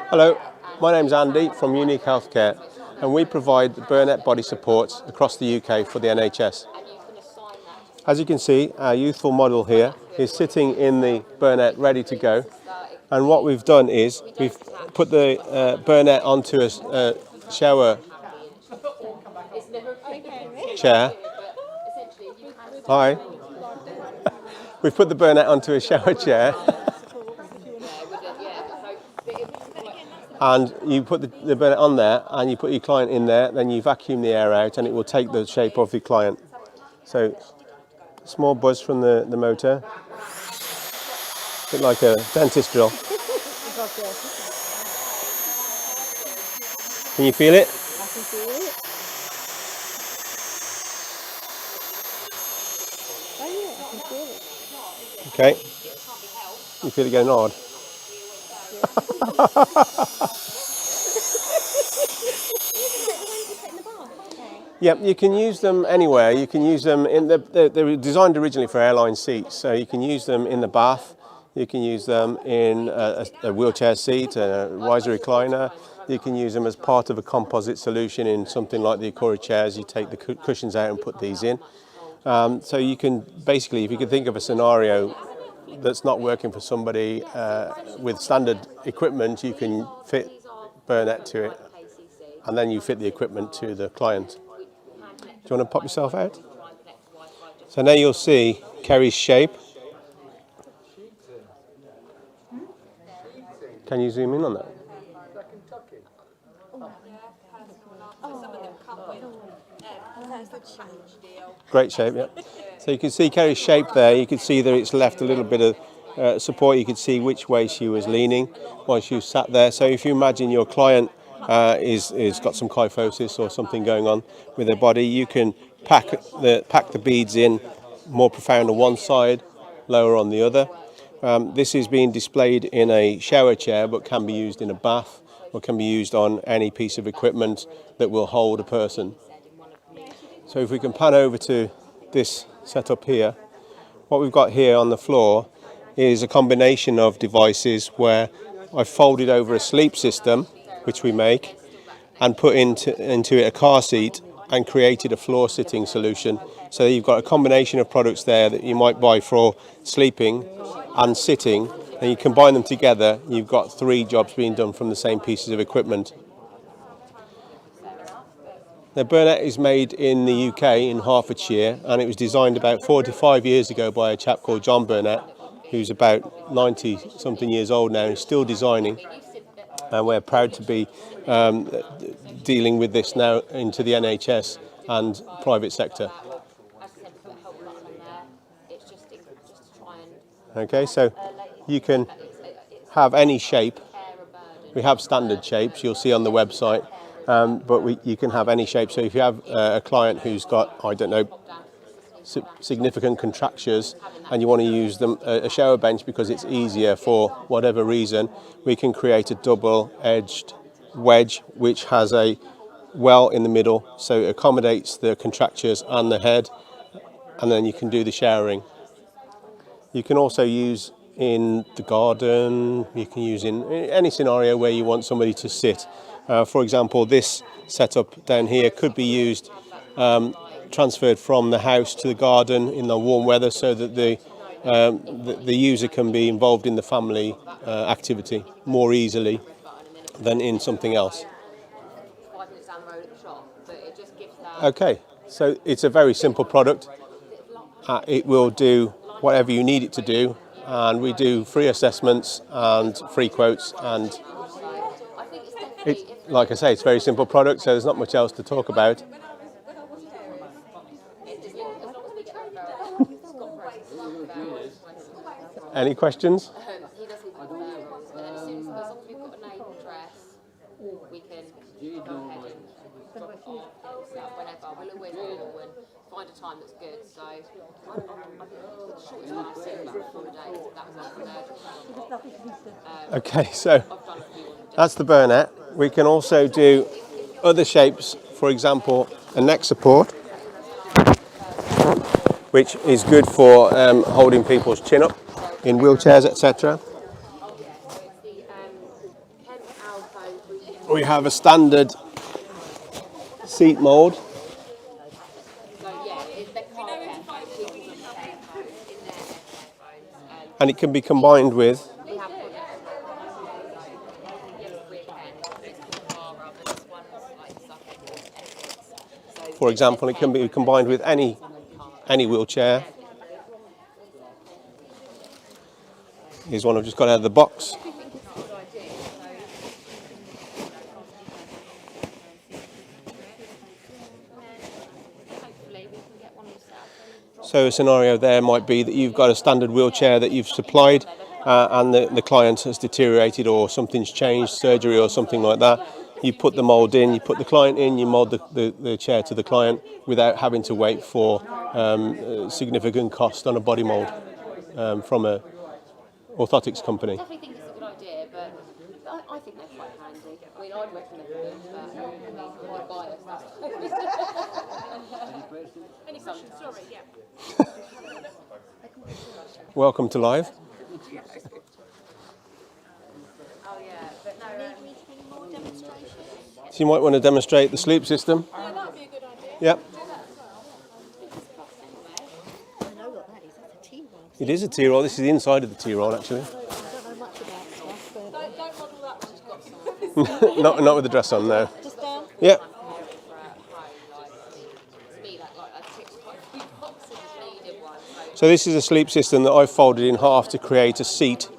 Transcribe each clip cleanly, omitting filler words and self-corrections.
Hello, my name's Andy from Younique Healthcare, and we provide the Burnet body supports across the UK for the NHS. As you can see, our youthful model here is sitting in the Burnet ready to go, and what we've done is we've put the Burnet onto a shower chair. Hi. We've put the Burnet onto a shower chair. And you put the Burnet on there, and you put your client in there, then you vacuum the air out, and it will take the shape of the client. So, small buzz from the motor, a bit like a dentist drill. Can you feel it? I can feel it. Oh yeah, I can feel it. Okay. You feel it getting hard? Yep, you can use them anywhere. You can use them in they were designed originally for airline seats, so you can use them in the bath. You can use them in a wheelchair seat, a riser recliner. You can use them as part of a composite solution in something like the Acura chairs. You take the cushions out and put these in. So you can basically, if you can think of a scenario that's not working for somebody with standard equipment, you can fit Burnet to it, and then you fit the equipment to the client. Do you want to pop yourself out? So now you'll see Kerry's shape. Can you zoom in on that? Great shape, yeah. So you can see Kerry's shape there. You can see that it's left a little bit of support. You can see which way she was leaning while she was sat there. So if you imagine your client is got some kyphosis or something going on with their body, you can pack the beads in more profound on one side, lower on the other. This is being displayed in a shower chair, but can be used in a bath or can be used on any piece of equipment that will hold a person. So if we can pan over to this setup here, what we've got here on the floor is a combination of devices where I've folded over a sleep system, which we make, and put into it a car seat and created a floor sitting solution. So you've got a combination of products there that you might buy for sleeping and sitting, and you combine them together, you've got 3 jobs being done from the same pieces of equipment. The Burnet is made in the UK, in Hertfordshire, and it was designed about 45 years ago by a chap called John Burnet, who's about 90 something years old now and still designing. And we're proud to be dealing with this now into the NHS and private sector. Okay, so you can have any shape. We have standard shapes, you'll see on the website, but you can have any shape. So if you have a client who's got, I don't know, significant contractures and you want to use them a shower bench because it's easier for whatever reason, we can create a double-edged wedge which has a well in the middle, so it accommodates the contractures and the head, and then you can do the showering. You can also use in the garden, you can use in any scenario where you want somebody to sit. For example, this setup down here could be used transferred from the house to the garden in the warm weather, so that the user can be involved in the family activity more easily than in something else. Okay, so it's a very simple product. It will do whatever you need it to do, and we do free assessments and free quotes, and like I say, it's a very simple product, so there's not much else to talk about. Any questions? Find a time that's good. So okay, so that's the Burnet. We can also do other shapes, for example, a neck support, which is good for holding people's chin up in wheelchairs, etc. we have a standard seat mould, So yeah, the car care phones, people in their headphones, and it can be combined with, we have yes, we can. It's car rubbers, one's like suffering. for example, it can be combined with any wheelchair. Here's one I've just got out of the box. So a scenario there might be that you've got a standard wheelchair that you've supplied and the client has deteriorated or something's changed, surgery or something like that. You put the mould in, you put the client in, you mould the chair to the client without having to wait for significant cost on a body mould from a orthotics company. I definitely think it's a good idea, but I think they're quite handy. I mean, I'd recommend them, but I'm biased. Any questions? Sorry, yeah. Welcome to live. Oh yeah, but no. So you might want to demonstrate the sleep system. Yeah, that'd be a good idea. Yep. Do that as well. I know what that is. That's a T-roll. It is a T-roll. This is the inside of the T-roll, actually. I don't know much about stuff, but Don't model that one. She's got some. Not with the dress on, no. just down. Yep. So this is a sleep system that I've folded in half to create a seat.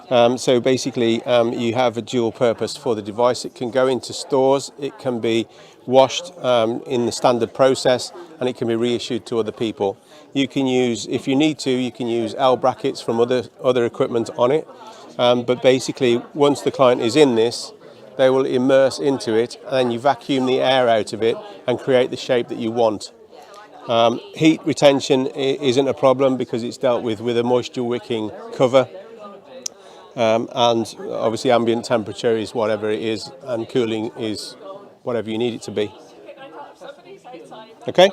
So basically you have a dual purpose for the device. It can go into stores, it can be washed in the standard process, and it can be reissued to other people. You can use, if you need to, you can use L brackets from other equipment on it. But basically once the client is in this, they will immerse into it and then you vacuum the air out of it and create the shape that you want. Heat retention isn't a problem because it's dealt with a moisture wicking cover, and obviously ambient temperature is whatever it is and cooling is whatever you need it to be. Okay,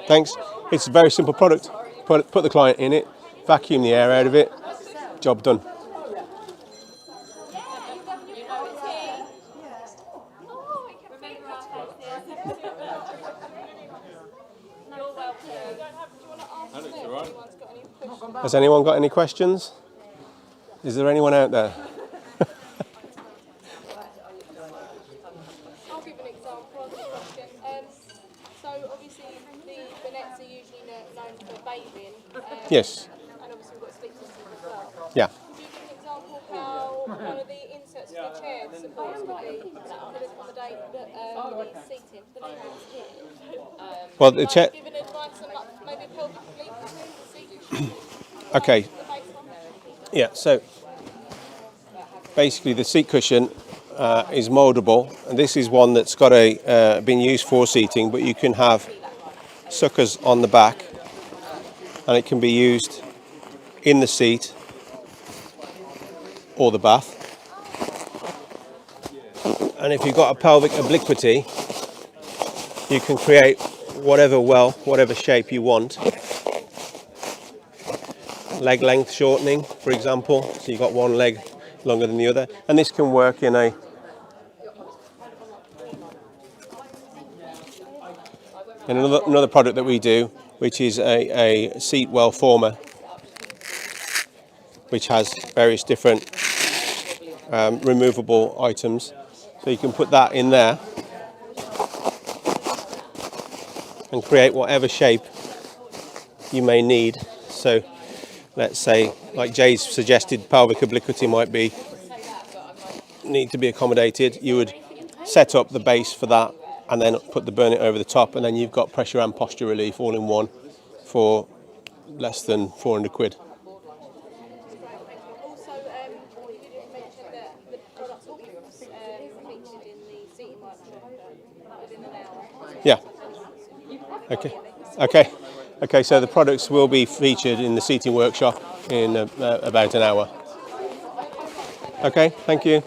thanks. It's a very simple product. Put the client in it, vacuum the air out of it, job done. Has anyone got any questions? Is there anyone out there? I'll give an example of the question. So obviously the Burnets are usually known for bathing. Yes. And obviously we've got a sleep system as well. Yeah. Could you give an example of how one of the inserts for the chair supposedly could accommodate the seating, the legroom's here? Well, the chair. Giving advice on like maybe pelvic obliquity, the seat, Okay. the base one? Yeah. So basically, the seat cushion is mouldable, and this is one that's got been used for seating, but you can have suckers on the back, and it can be used in the seat or the bath. And if you've got a pelvic obliquity, you can create whatever shape you want. Leg length shortening, for example, so you've got one leg longer than the other, and this can work in another product that we do, which is a seat well former, which has various different removable items, so you can put that in there and create whatever shape you may need. So let's say, like Jay's suggested, pelvic obliquity might need to be accommodated. You would set up the base for that and then put the Burnet over the top, and then you've got pressure and posture relief all in one for less than 400 quid. Also, you did mention that the products will be featured in the seating workshop within an hour. Yeah. Okay, so the products will be featured in the seating workshop in about an hour. Okay, thank you.